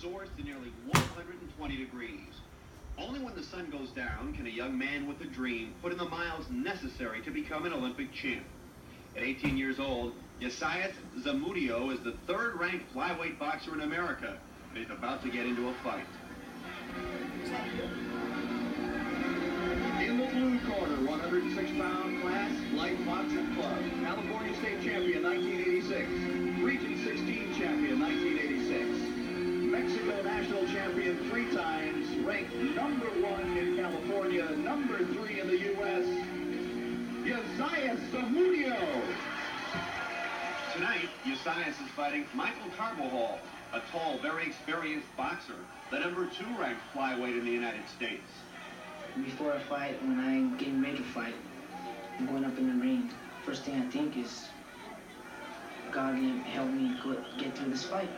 soars to nearly 120 degrees. Only when the sun goes down can a young man with a dream put in the miles necessary to become an Olympic champ. At 18 years old, Ysaias Zamudio is the third-ranked flyweight boxer in America, and he's about to get into a fight. In the blue corner, 106-pound class, Light Boxing Club, California State Champion 1986, Region 16 Champion 1986, Mexico National Champion 3 times, ranked #1 in California, #3 in the U.S., Ysaias Zamudio. Tonight, Ysaias is fighting Michael Carbajal, a tall, very experienced boxer, the #2 ranked flyweight in the United States. Before I fight, when I'm getting ready to fight, I'm going up in the ring. First thing I think is, God help me get through this fight.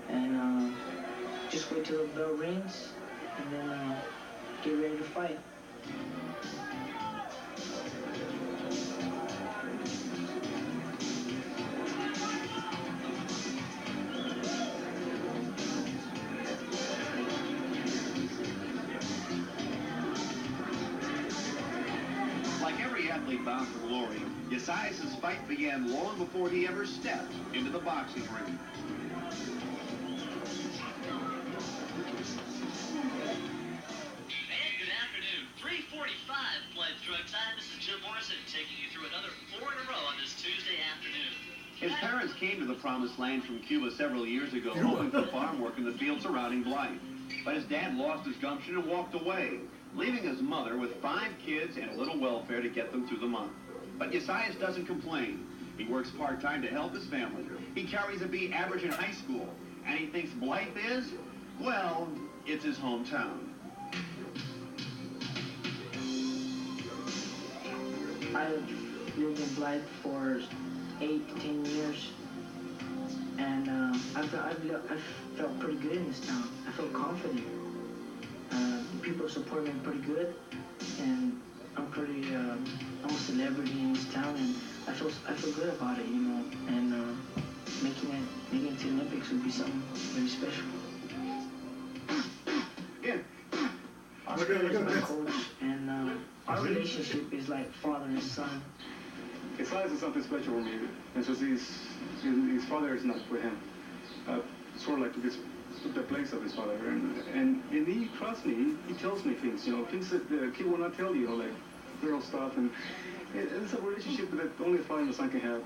And just wait till the bell rings, and then get ready to fight. Like every athlete bound for glory, Ysaias' fight began long before he ever stepped into the boxing ring. Taking you through another 4 in a row on this Tuesday afternoon. His parents came to the promised land from Cuba several years ago, hoping for farm work in the fields surrounding Blythe. But his dad lost his gumption and walked away, leaving his mother with 5 kids and a little welfare to get them through the month. But Ysaias doesn't complain. He works part-time to help his family. He carries a B average in high school, and he thinks Blythe is, well, it's his hometown. I've lived in Blythe for 8 to 10 years, and I felt pretty good in this town. I felt confident. People support me pretty good, and I'm a celebrity in this town, and I feel good about it, you know. And making it to the Olympics would be something very special. Yeah. Oscar is my coach, and our relationship is like father and son. Ysaias is something special for me. It's just his father is not with him. Sort of like took the place of his father, and he trusts me. He tells me things, you know, things that the kid will not tell you, like girl stuff, and it's a relationship that only a father and a son can have.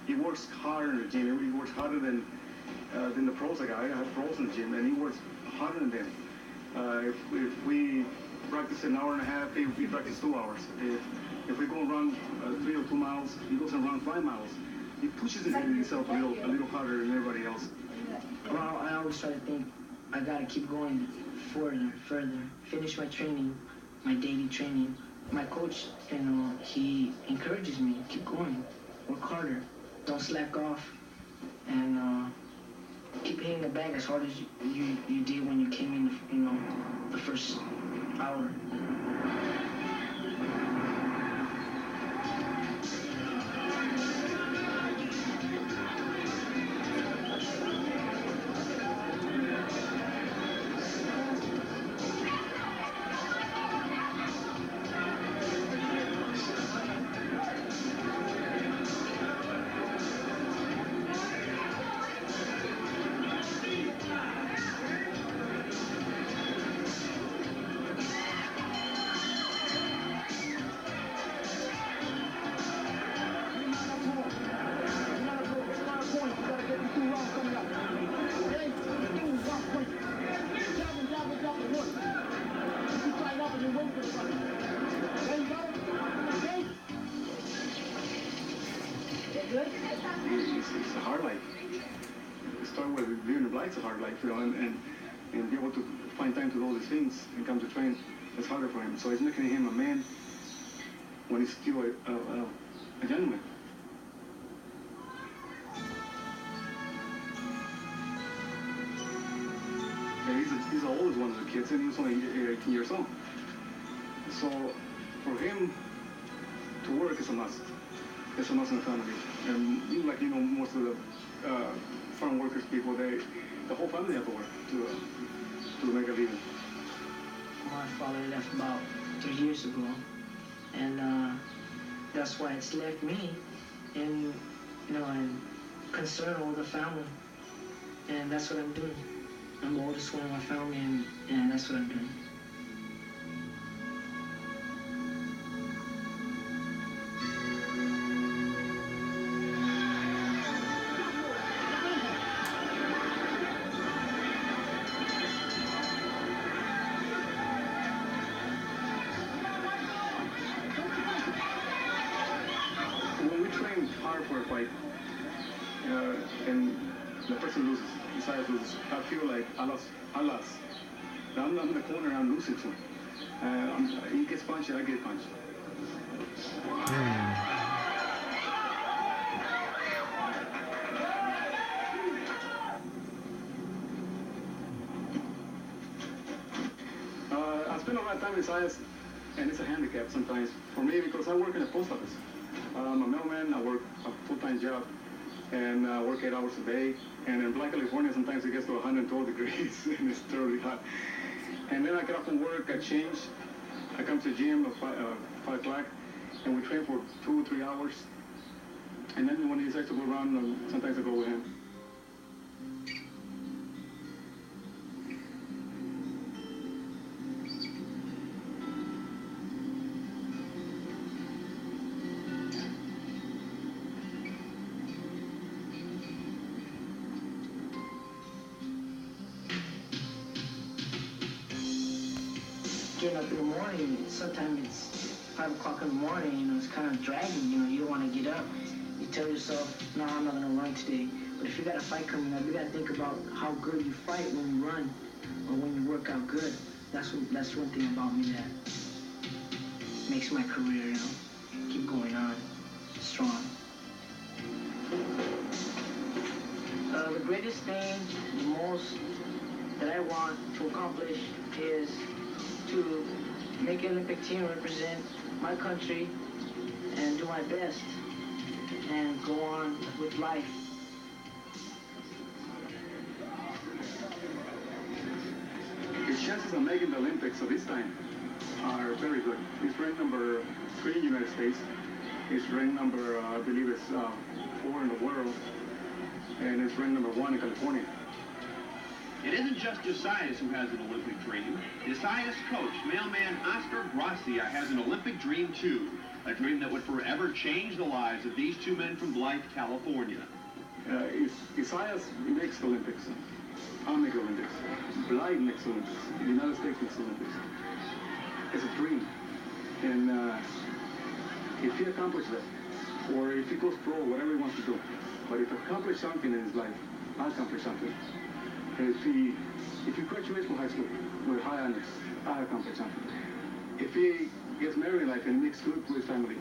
He works hard in the gym. He works harder than the pros. Like I have pros in the gym, and he works harder than them. If we practice an hour and a half, we practice 2 hours. If we go and run 3 or 2 miles, he goes and runs 5 miles. He pushes himself a little harder than everybody else. Well, I always try to think I gotta keep going further, finish my training, my daily training. My coach, you know, he encourages me, keep going, work harder, don't slack off, and keep hitting the bag as hard as you did when you came in, you know, the first hour. It's a hard life. To start with, living in Blythe's a hard life, you know, and be able to find time to do all these things and come to train, it's harder for him. So it's making him a man when he's still a gentleman. Yeah, he's the oldest one of the kids, and he was only 18 years old. So for him to work is a must. it's a loss in the family. And like most of the farm workers people, the whole family have to work to make a living. My father left about 3 years ago, and that's why it's left me and concerned with the family, and that's what I'm doing. I'm the oldest one in my family, and that's what I'm doing. When we train hard for a fight, and the person loses, Ysaias loses, I feel like I lost. I'm in the corner, I'm losing to him. He gets punched, I get punched. I spend a lot of time with Ysaias, and it's a handicap sometimes for me because I work in a post office. I'm a mailman, I work a full-time job, and I work 8 hours a day. And in Black California, sometimes it gets to 112 degrees, and it's terribly hot. And then I get off from work, I change, I come to the gym at 5 o'clock, and we train for 2 or 3 hours. And then when he decides to go around, sometimes I go with him. Getting up in the morning, sometimes it's 5 o'clock in the morning, it's kind of dragging, you don't want to get up. You tell yourself, no, I'm not going to run today. But if you got a fight coming up, you got to think about how good you fight when you run or when you work out good. That's one thing about me that makes my career, keep going on strong. The greatest thing, the most that I want to accomplish is to make an Olympic team represent my country and do my best and go on with life. His chances of making the Olympics of this time are very good. He's ranked number 3 in the United States. He's ranked number, I believe it's 4 in the world. And it's ranked number 1 in California. It isn't just Ysaias who has an Olympic dream. Ysaias' coach, mailman Oscar Gracia, has an Olympic dream too. A dream that would forever change the lives of these 2 men from Blythe, California. Ysaias makes the Olympics. I'll make the Olympics. Blythe makes the Olympics. The United States makes the Olympics. It's a dream. And if he accomplishes that, or if he goes pro, whatever he wants to do, but if he accomplishes something in his life, I'll accomplish something. If he graduates from high school with high honors, I'll accomplish something. If he gets married in life and makes good to his family,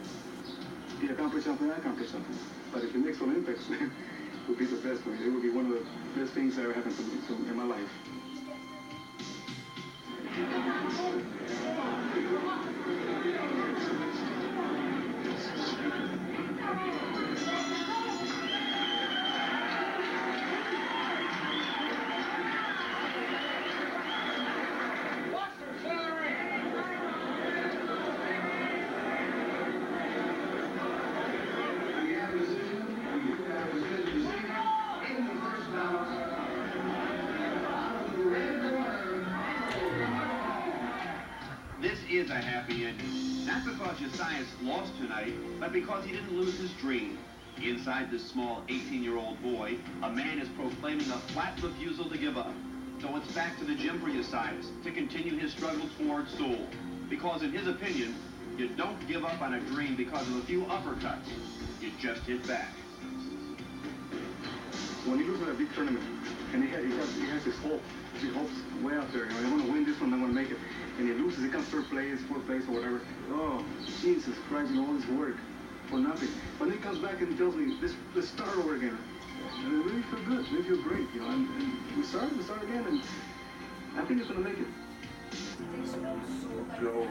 he accomplishes something, I accomplish something. But if he makes Olympics, it would be the best for me. It would be one of the best things that ever happened to me in my life. This is a happy ending. Not because Ysaias lost tonight, but because he didn't lose his dream. Inside this small 18-year-old boy, a man is proclaiming a flat refusal to give up. So it's back to the gym for Ysaias to continue his struggle towards Seoul. Because in his opinion, you don't give up on a dream because of a few uppercuts. You just hit back. When he loses a big tournament, and he has his hopes way out there. I want to win this one, I want to make it. And he loses, he comes 3rd place, 4th place, or whatever. Oh, Jesus Christ, all this work for nothing. But then he comes back and he tells me, let's start over again. And I really feel good, we feel great, and we start again, and I think he's going to make it. Go